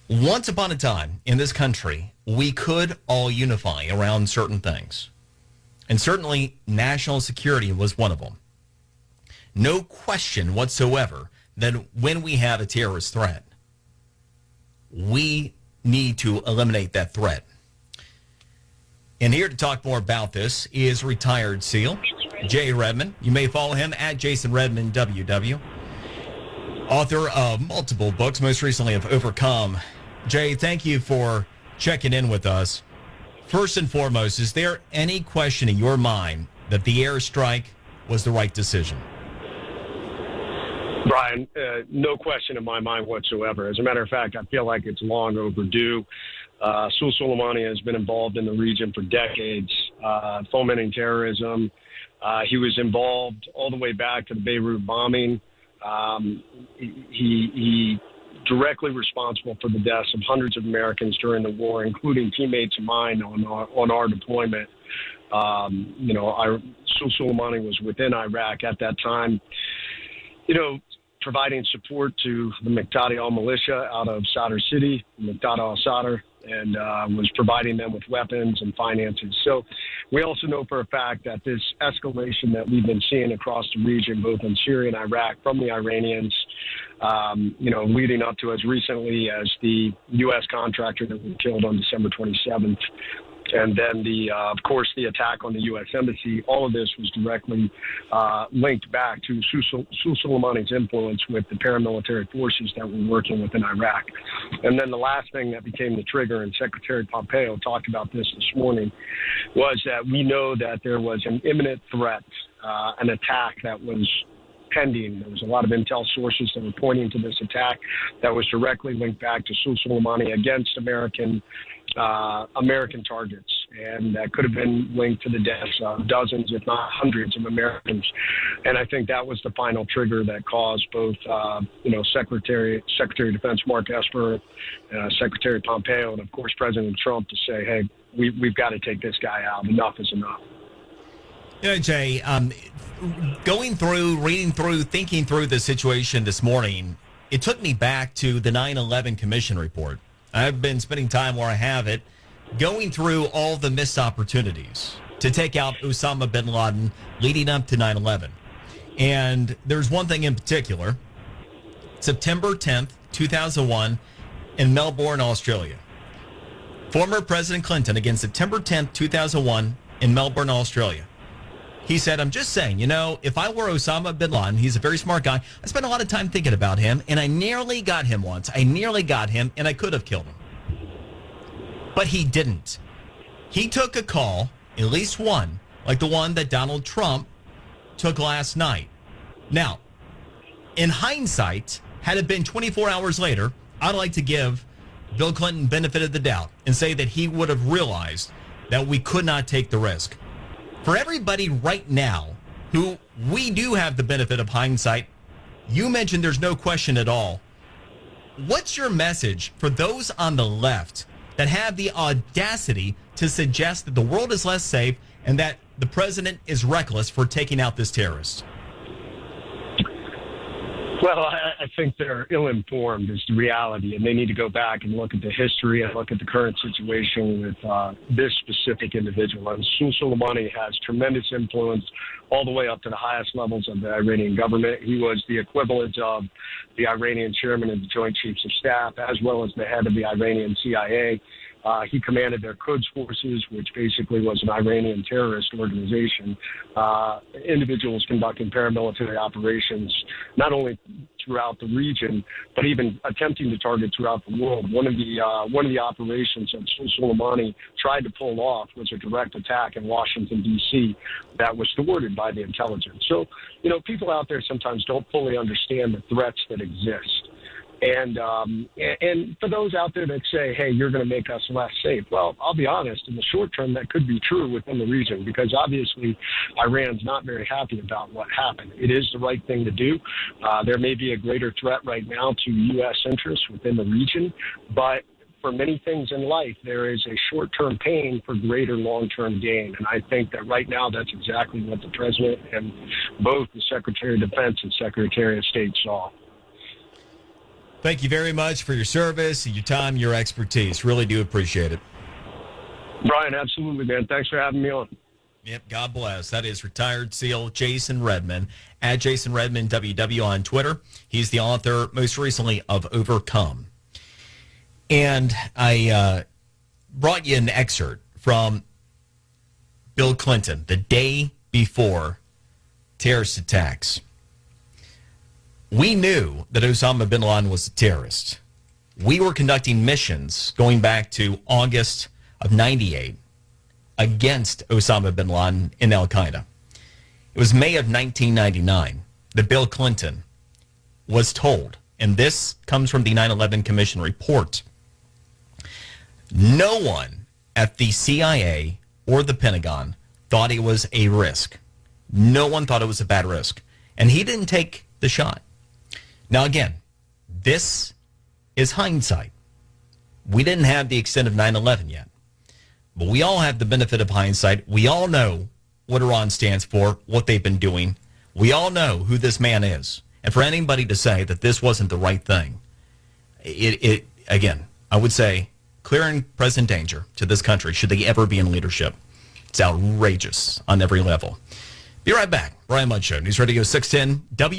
Once upon a time in this country, we could all unify around certain things. And certainly national security was one of them. No question whatsoever that when we have a terrorist threat, we need to eliminate that threat. And here to talk more about this is retired SEAL, Jay Redman. You may follow him at Jason Redman WW. Author of multiple books, most recently of Overcome. Jay, thank you for checking in with us. First and foremost, is there any question in your mind that the airstrike was the right decision? Brian, no question in my mind whatsoever. As a matter of fact, I feel like it's long overdue. Soleimani has been involved in the region for decades, fomenting terrorism. He was involved all the way back to the Beirut bombing. He directly responsible for the deaths of hundreds of Americans during the war, including teammates of mine on our deployment. Soleimani was within Iraq at that time, providing support to the Muqtada al-Militia out of Sadr City, Muqtada al-Sadr, and was providing them with weapons and finances. So we also know for a fact that this escalation that we've been seeing across the region, both in Syria and Iraq, from the Iranians, leading up to as recently as the U.S. contractor that was killed on December 27th, and then of course, the attack on the U.S. Embassy. All of this was directly linked back to Soleimani's influence with the paramilitary forces that were working within Iraq. And then the last thing that became the trigger, and Secretary Pompeo talked about this morning, was that we know that there was an imminent threat, an attack that was pending. There was a lot of intel sources that were pointing to this attack that was directly linked back to Soleimani against American targets, and that could have been linked to the deaths of dozens, if not hundreds, of Americans. And I think that was the final trigger that caused both, Secretary of Defense Mark Esper, Secretary Pompeo, and of course President Trump to say, "Hey, we've got to take this guy out. Enough is enough." Jay, going through, reading through, thinking through the situation this morning, it took me back to the 9/11 Commission report. I've been spending time where I have it, going through all the missed opportunities to take out Osama bin Laden leading up to 9/11. And there's one thing in particular, September 10th, 2001, in Melbourne, Australia. Former President Clinton, again, September 10th, 2001, in Melbourne, Australia. He said, "I'm just saying, if I were Osama bin Laden," he's a very smart guy, "I spent a lot of time thinking about him, and I nearly got him once. I nearly got him, and I could have killed him." But he didn't. He took a call, at least one, like the one that Donald Trump took last night. Now, in hindsight, had it been 24 hours later, I'd like to give Bill Clinton benefit of the doubt and say that he would have realized that we could not take the risk. For everybody right now who we do have the benefit of hindsight, you mentioned there's no question at all. What's your message for those on the left that have the audacity to suggest that the world is less safe and that the president is reckless for taking out this terrorist? Well, I think they're ill-informed is the reality, and they need to go back and look at the history and look at the current situation with this specific individual. And Soleimani has tremendous influence all the way up to the highest levels of the Iranian government. He was the equivalent of the Iranian chairman of the Joint Chiefs of Staff, as well as the head of the Iranian CIA. He commanded their Quds forces, which basically was an Iranian terrorist organization. Individuals conducting paramilitary operations, not only throughout the region, but even attempting to target throughout the world. One of the operations that Soleimani tried to pull off was a direct attack in Washington, D.C. that was thwarted by the intelligence. So, people out there sometimes don't fully understand the threats that exist. And for those out there that say, "Hey, you're going to make us less safe," well, I'll be honest, in the short term, that could be true within the region, because obviously Iran's not very happy about what happened. It is the right thing to do. There may be a greater threat right now to U.S. interests within the region, but for many things in life, there is a short-term pain for greater long-term gain. And I think that right now that's exactly what the president and both the Secretary of Defense and Secretary of State saw. Thank you very much for your service, your time, your expertise. Really do appreciate it. Brian, absolutely, man. Thanks for having me on. Yep, God bless. That is retired SEAL Jason Redman, at Jason Redman WW on Twitter. He's the author, most recently, of Overcome. And I brought you an excerpt from Bill Clinton the day before terrorist attacks. We knew that Osama bin Laden was a terrorist. We were conducting missions going back to August of 98 against Osama bin Laden in Al-Qaeda. It was May of 1999 that Bill Clinton was told, and this comes from the 9/11 Commission report, no one at the CIA or the Pentagon thought it was a risk. No one thought it was a bad risk. And he didn't take the shot. Now, again, this is hindsight. We didn't have the extent of 9/11 yet. But we all have the benefit of hindsight. We all know what Iran stands for, what they've been doing. We all know who this man is. And for anybody to say that this wasn't the right thing, it again, I would say, clear and present danger to this country, should they ever be in leadership. It's outrageous on every level. Be right back. Brian Mudd Show, News Radio 610 W.